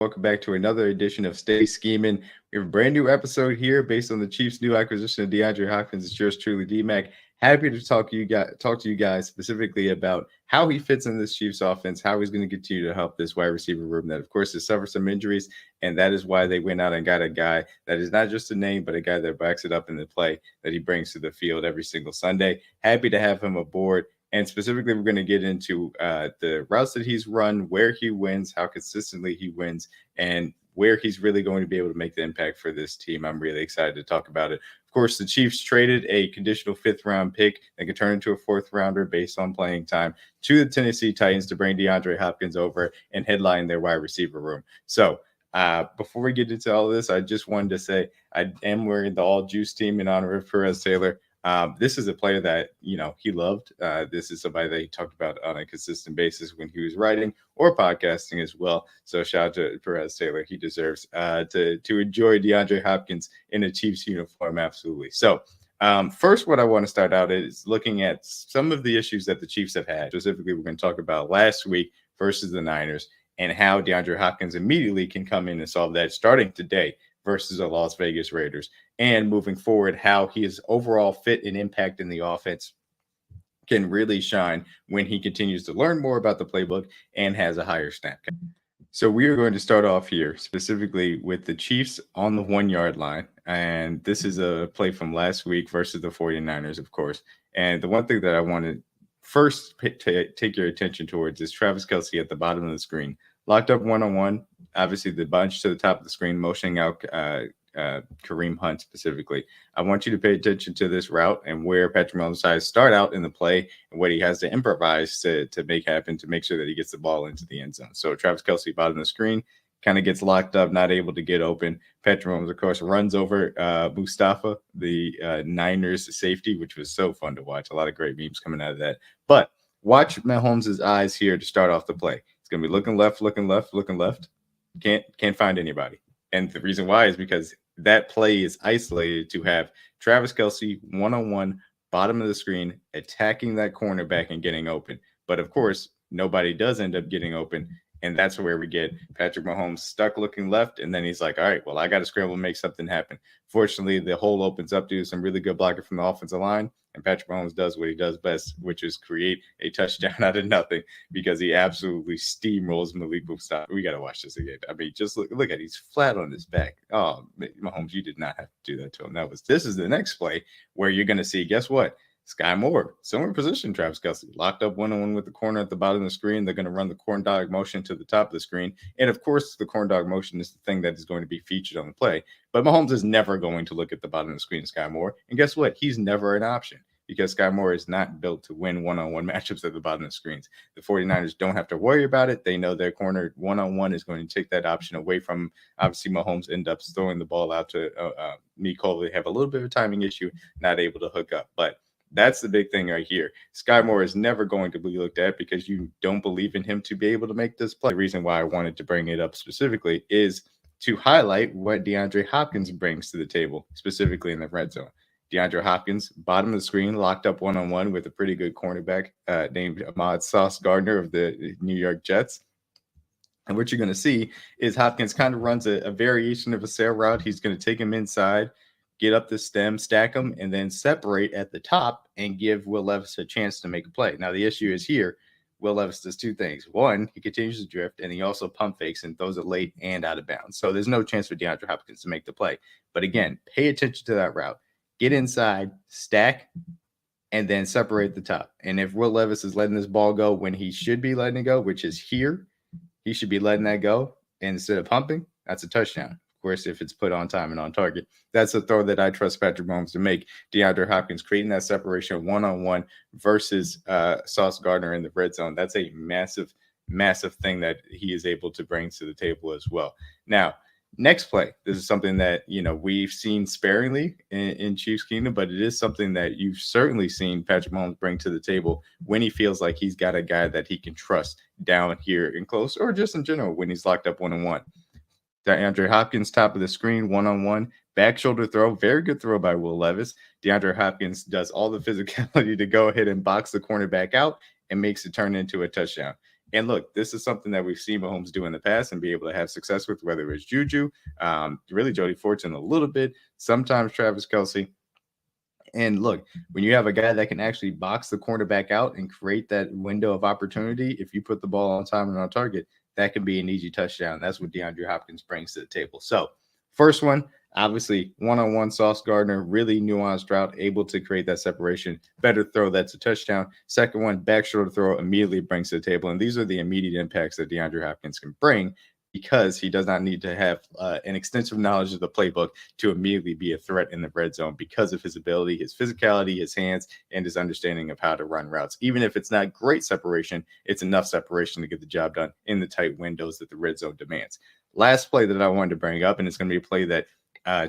Welcome back to another edition of Stay Schemin. We have a brand new episode here based on the Chiefs' new acquisition of DeAndre Hopkins. It's yours truly, DMac. Happy to talk to you guys specifically about how he fits in this Chiefs offense, how he's going to continue to help this wide receiver room that, of course, has suffered some injuries, and that is why they went out and got a guy that is not just a name, but a guy that backs it up in the play that he brings to the field every single Sunday. Happy to have him aboard. And specifically, we're going to get into the routes that he's run, where he wins, how consistently he wins, and where he's really going to be able to make the impact for this team. I'm really excited to talk about it. Of course, the Chiefs traded a conditional fifth-round pick that could turn into a fourth-rounder based on playing time to the Tennessee Titans to bring DeAndre Hopkins over and headline their wide receiver room. So before we get into all of this, I just wanted to say I am wearing the All Juice team in honor of Perez Taylor. This is a player that, he loved. This is somebody that he talked about on a consistent basis when he was writing or podcasting as well. So shout out to Perez Taylor. He deserves to enjoy DeAndre Hopkins in a Chiefs uniform. Absolutely. So first, what I want to start out is looking at some of the issues that the Chiefs have had. Specifically, we're going to talk about last week versus the Niners and how DeAndre Hopkins immediately can come in and solve that starting today versus the Las Vegas Raiders, and moving forward, how his overall fit and impact in the offense can really shine when he continues to learn more about the playbook and has a higher snap count. So we are going to start off here specifically with the Chiefs on the 1 yard line. And this is a play from last week versus the 49ers, of course. And the one thing that I want to first take your attention towards is Travis Kelce at the bottom of the screen. Locked up one-on-one, obviously the bunch to the top of the screen, motioning out Kareem Hunt specifically. I want you to pay attention to this route and where Patrick Mahomes decides to start out in the play and what he has to improvise to make happen to make sure that he gets the ball into the end zone. So Travis Kelce, bottom of the screen, kind of gets locked up, not able to get open. Patrick Mahomes, of course, runs over Mustafa, the Niners safety, which was so fun to watch. A lot of great memes coming out of that. But watch Mahomes' eyes here to start off the play. Going to be looking left, looking left. Can't find anybody. And the reason why is because that play is isolated to have Travis Kelce one-on-one, bottom of the screen, attacking that cornerback and getting open. But of course, nobody does end up getting open. And that's where we get Patrick Mahomes stuck looking left. And then he's like, all right, well, I got to scramble and make something happen. Fortunately, the hole opens up due to some really good blocking from the offensive line. And Patrick Mahomes does what he does best, which is create a touchdown out of nothing because he absolutely steamrolls Malik Mustafa. We got to watch this again. I mean, just look at it. He's flat on his back. Oh, Mahomes, you did not have to do that to him. This is the next play where you're going to see, guess what? Sky Moore, similar position, Travis Kelce, locked up one-on-one with the corner at the bottom of the screen. They're going to run the corn dog motion to the top of the screen. And, of course, the corn dog motion is the thing that is going to be featured on the play. But Mahomes is never going to look at the bottom of the screen, Sky Moore. And guess what? He's never an option because Sky Moore is not built to win one-on-one matchups at the bottom of the screens. The 49ers don't have to worry about it. They know their corner one-on-one is going to take that option away from him. Obviously, Mahomes ends up throwing the ball out to Nicole. They have a little bit of a timing issue, not able to hook up. But that's the big thing right here. Sky Moore is never going to be looked at because you don't believe in him to be able to make this play. The reason why I wanted to bring it up specifically is to highlight what DeAndre Hopkins brings to the table, specifically in the red zone. DeAndre Hopkins, bottom of the screen, locked up one-on-one with a pretty good cornerback named Ahmad Sauce Gardner of the New York Jets. And what you're going to see is Hopkins kind of runs a variation of a sail route. He's going to take him inside, get up the stem, stack them, and then separate at the top and give Will Levis a chance to make a play. Now, the issue is here, Will Levis does two things. One, he continues to drift, and he also pump fakes and throws it late and out of bounds. So there's no chance for DeAndre Hopkins to make the play. But again, pay attention to that route. Get inside, stack, and then separate the top. And if Will Levis is letting this ball go when he should be letting it go, which is here, he should be letting that go. And instead of pumping, that's a touchdown. Of course, if it's put on time and on target, that's a throw that I trust Patrick Mahomes to make. DeAndre Hopkins creating that separation one-on-one versus Sauce Gardner in the red zone. That's a massive, massive thing that he is able to bring to the table as well. Now, next play. This is something that, we've seen sparingly in Chiefs Kingdom, but it is something that you've certainly seen Patrick Mahomes bring to the table when he feels like he's got a guy that he can trust down here in close or just in general when he's locked up one-on-one. DeAndre Hopkins, top of the screen, one-on-one, back shoulder throw, very good throw by Will Levis. DeAndre Hopkins does all the physicality to go ahead and box the cornerback out and makes it turn into a touchdown. And look, this is something that we've seen Mahomes do in the past and be able to have success with, whether it's Juju, really Jody Fortune a little bit, sometimes Travis Kelce. And look, when you have a guy that can actually box the cornerback out and create that window of opportunity, if you put the ball on time and on target, that can be an easy touchdown. That's what DeAndre Hopkins brings to the table. So, first one, obviously, one-on-one Sauce Gardner, really nuanced route, able to create that separation. Better throw, that's a touchdown. Second one, back shoulder throw, immediately brings to the table. And these are the immediate impacts that DeAndre Hopkins can bring because he does not need to have an extensive knowledge of the playbook to immediately be a threat in the red zone because of his ability, his physicality, his hands, and his understanding of how to run routes. Even if it's not great separation, it's enough separation to get the job done in the tight windows that the red zone demands. Last play that I wanted to bring up, and it's going to be a play that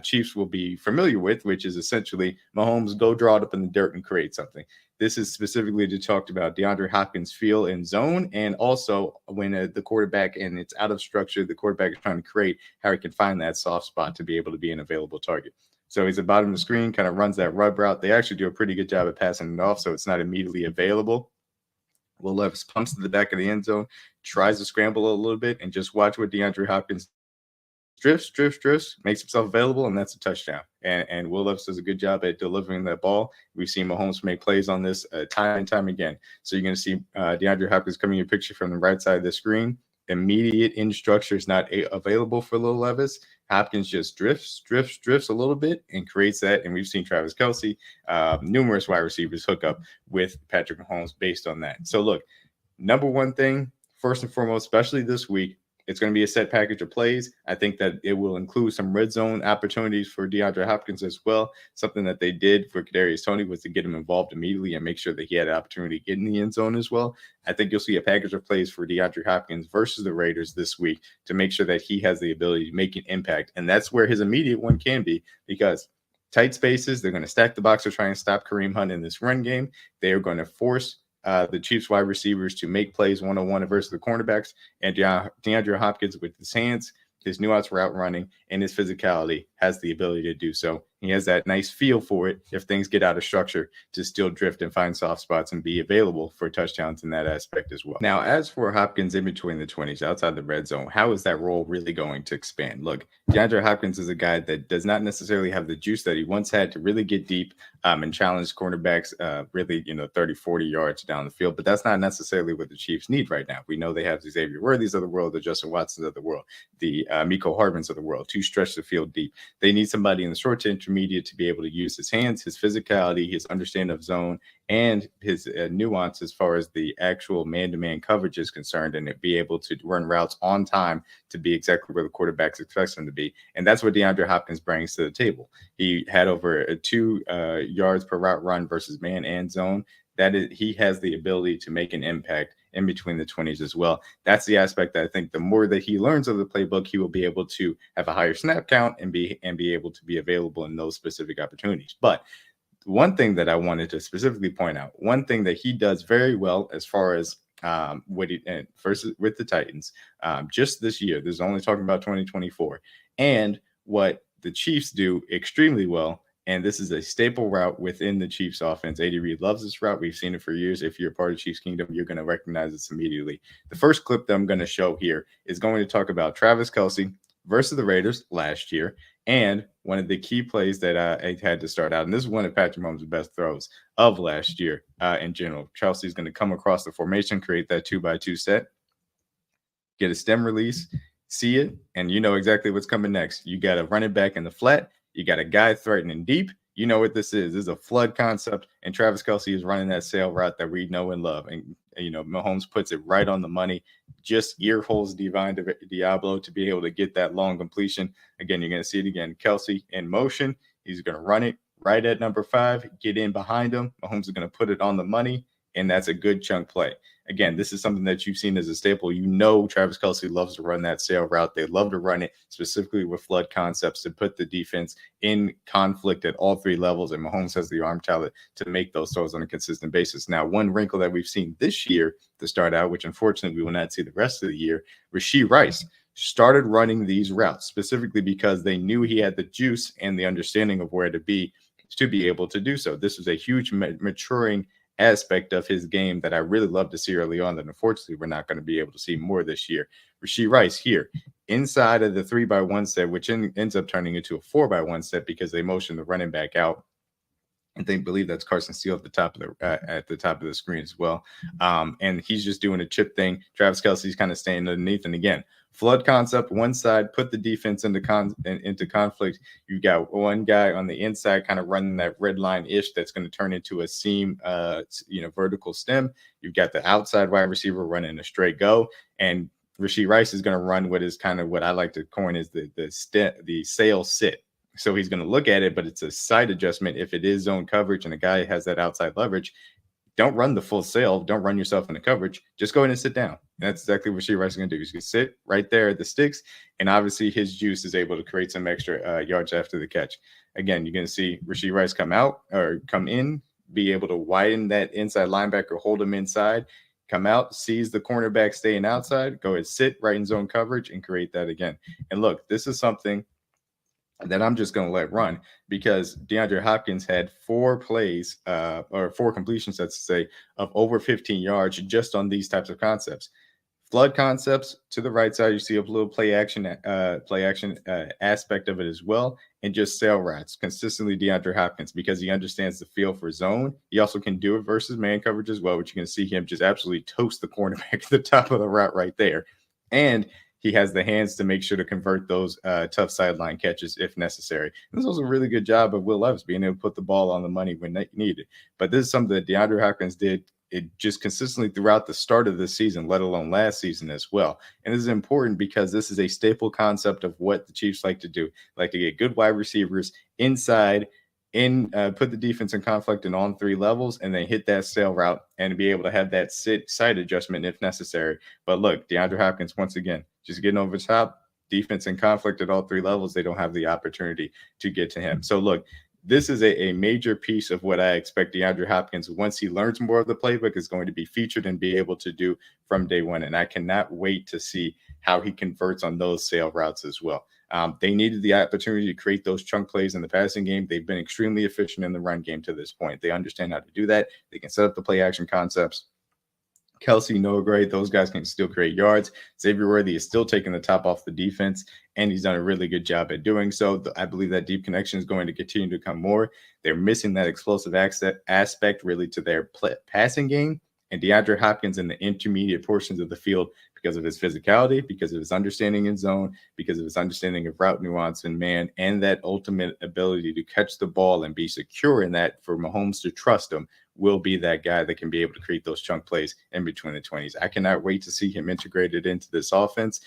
Chiefs will be familiar with, which is essentially Mahomes go draw it up in the dirt and create something. This is specifically to talk about DeAndre Hopkins' feel in zone, and also when the quarterback and it's out of structure, the quarterback is trying to create how he can find that soft spot to be able to be an available target. So he's at the bottom of the screen, kind of runs that rub route. They actually do a pretty good job at passing it off, so it's not immediately available. Will Levis pumps to the back of the end zone, tries to scramble a little bit, and just watch what DeAndre Hopkins drifts, makes himself available, and that's a touchdown. And Will Levis does a good job at delivering that ball. We've seen Mahomes make plays on this time and time again. So you're going to see DeAndre Hopkins coming in picture from the right side of the screen. Immediate in structure is not available for Will Levis. Hopkins just drifts a little bit and creates that. And we've seen Travis Kelce, numerous wide receivers hook up with Patrick Mahomes based on that. So look, number one thing, first and foremost, especially this week, it's going to be a set package of plays. I think that it will include some red zone opportunities for DeAndre Hopkins as well. Something that they did for Kadarius Toney was to get him involved immediately and make sure that he had an opportunity to get in the end zone as well. I think you'll see a package of plays for DeAndre Hopkins versus the Raiders this week to make sure that he has the ability to make an impact. And that's where his immediate one can be, because tight spaces, they're going to stack the box to try and stop Kareem Hunt in this run game. They are going to force the Chiefs wide receivers to make plays one-on-one versus the cornerbacks, and DeAndre Hopkins with his hands, his nuanced route running, and his physicality has the ability to do so. He has that nice feel for it if things get out of structure to still drift and find soft spots and be available for touchdowns in that aspect as well. Now, as for Hopkins in between the 20s, outside the red zone, how is that role really going to expand? Look, DeAndre Hopkins is a guy that does not necessarily have the juice that he once had to really get deep and challenge cornerbacks really, 30, 40 yards down the field. But that's not necessarily what the Chiefs need right now. We know they have the Xavier Worthies of the world, the Justin Watsons of the world, the Miko Hardmans of the world to stretch the field deep. They need somebody in the short to intermediate to be able to use his hands, his physicality, his understanding of zone, and his nuance as far as the actual man-to-man coverage is concerned, and be able to run routes on time to be exactly where the quarterback expects them to be. And that's what DeAndre Hopkins brings to the table. He had over 2 yards per route run versus man and zone. That is, he has the ability to make an impact in between the 20s as well. That's the aspect that I think the more that he learns of the playbook, he will be able to have a higher snap count and be able to be available in those specific opportunities. But one thing that I wanted to specifically point out, one thing that he does very well as far as what he versus with the Titans just this year, there's only talking about 2024, and what the Chiefs do extremely well. And this is a staple route within the Chiefs offense. Andy Reid loves this route. We've seen it for years. If you're a part of Chiefs Kingdom, you're going to recognize this immediately. The first clip that I'm going to show here is going to talk about Travis Kelce versus the Raiders last year, and one of the key plays that I had to start out. And this is one of Patrick Mahomes' best throws of last year in general. Chelsea's going to come across the formation, create that 2x2 set, get a stem release, see it, and you know exactly what's coming next. You got a running back in the flat. You got a guy threatening deep. You know what this is. This is a flood concept, and Travis Kelce is running that sail route that we know and love. And, Mahomes puts it right on the money, just ear holes Divine Diablo to be able to get that long completion. Again, you're going to see it again. Kelce in motion. He's going to run it right at number 5, get in behind him. Mahomes is going to put it on the money, and that's a good chunk play. Again, this is something that you've seen as a staple. Travis Kelce loves to run that sail route. They love to run it specifically with flood concepts to put the defense in conflict at all 3 levels. And Mahomes has the arm talent to make those throws on a consistent basis. Now, one wrinkle that we've seen this year to start out, which unfortunately we will not see the rest of the year, Rashee Rice started running these routes specifically because they knew he had the juice and the understanding of where to be able to do so. This was a huge maturing aspect of his game that I really love to see early on that unfortunately we're not going to be able to see more this year. Rashee Rice here inside of the 3x1 set, which ends up turning into a 4x1 set because they motion the running back out. And they believe that's Carson Steele at the top of the screen as well. And he's just doing a chip thing. Travis Kelce's kind of staying underneath. And again, flood concept, one side, put the defense into conflict. You've got one guy on the inside kind of running that red line-ish that's going to turn into a seam, vertical stem. You've got the outside wide receiver running a straight go. And Rashee Rice is going to run what is kind of what I like to coin is the sail sit. So he's going to look at it, but it's a side adjustment. If it is zone coverage and a guy has that outside leverage, don't run the full sail. Don't run yourself into coverage. Just go ahead and sit down. And that's exactly what Rashee Rice is going to do. He's going to sit right there at the sticks. And obviously his juice is able to create some extra yards after the catch. Again, you're going to see Rashee Rice come in, be able to widen that inside linebacker, hold him inside, come out, sees the cornerback staying outside, go ahead, sit right in zone coverage and create that again. And look, this is something that I'm just going to let run because DeAndre Hopkins had 4 plays or 4 completions, let's say, of over 15 yards just on these types of concepts. Flood concepts to the right side, you see a little play action aspect of it as well, and just sail routes. Consistently DeAndre Hopkins because he understands the feel for zone. He also can do it versus man coverage as well, which you can see him just absolutely toast the cornerback at the top of the route right there. And he has the hands to make sure to convert those tough sideline catches if necessary. And this was a really good job of Will Levis being able to put the ball on the money when needed. But this is something that DeAndre Hopkins did just consistently throughout the start of the season, let alone last season as well. And this is important because this is a staple concept of what the Chiefs like to do. Like to get good wide receivers inside, put the defense in conflict in on 3 levels and then hit that sail route and be able to have that side adjustment if necessary. But look, DeAndre Hopkins, once again, just getting over the top, defense in conflict at all 3 levels. They don't have the opportunity to get to him. So look, this is a major piece of what I expect DeAndre Hopkins, once he learns more of the playbook, is going to be featured and be able to do from day one. And I cannot wait to see how he converts on those sail routes as well. They needed the opportunity to create those chunk plays in the passing game. They've been extremely efficient in the run game to this point. They understand how to do that. They can set up the play action concepts. Kelce, Noah Gray, those guys can still create yards. Xavier Worthy is still taking the top off the defense, and he's done a really good job at doing so. I believe that deep connection is going to continue to come more. They're missing that explosive aspect really to their passing game, and DeAndre Hopkins in the intermediate portions of the field because of his physicality, because of his understanding in zone, because of his understanding of route nuance and man, and that ultimate ability to catch the ball and be secure in that for Mahomes to trust him, will be that guy that can be able to create those chunk plays in between the 20s. I cannot wait to see him integrated into this offense.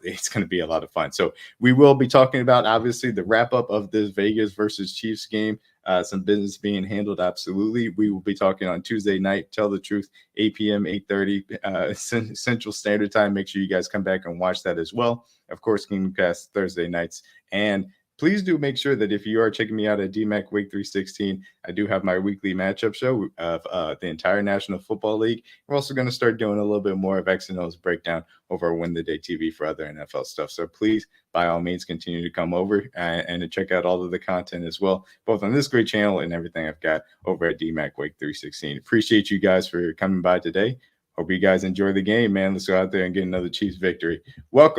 It's going to be a lot of fun. So we will be talking about, obviously, the wrap-up of this Vegas versus Chiefs game. Some business being handled, absolutely. We will be talking on Tuesday night, Tell the Truth, 8 p.m., 8:30 Central Standard Time. Make sure you guys come back and watch that as well. Of course, Kingdom Cast Thursday nights. And please do make sure that if you are checking me out at DMac Week 316, I do have my weekly matchup show of the entire National Football League. We're also going to start doing a little bit more of X and O's breakdown over Win the Day TV for other NFL stuff. So please, by all means, continue to come over and to check out all of the content as well, both on this great channel and everything I've got over at DMac Week 316. Appreciate you guys for coming by today. Hope you guys enjoy the game, man. Let's go out there and get another Chiefs victory. Welcome.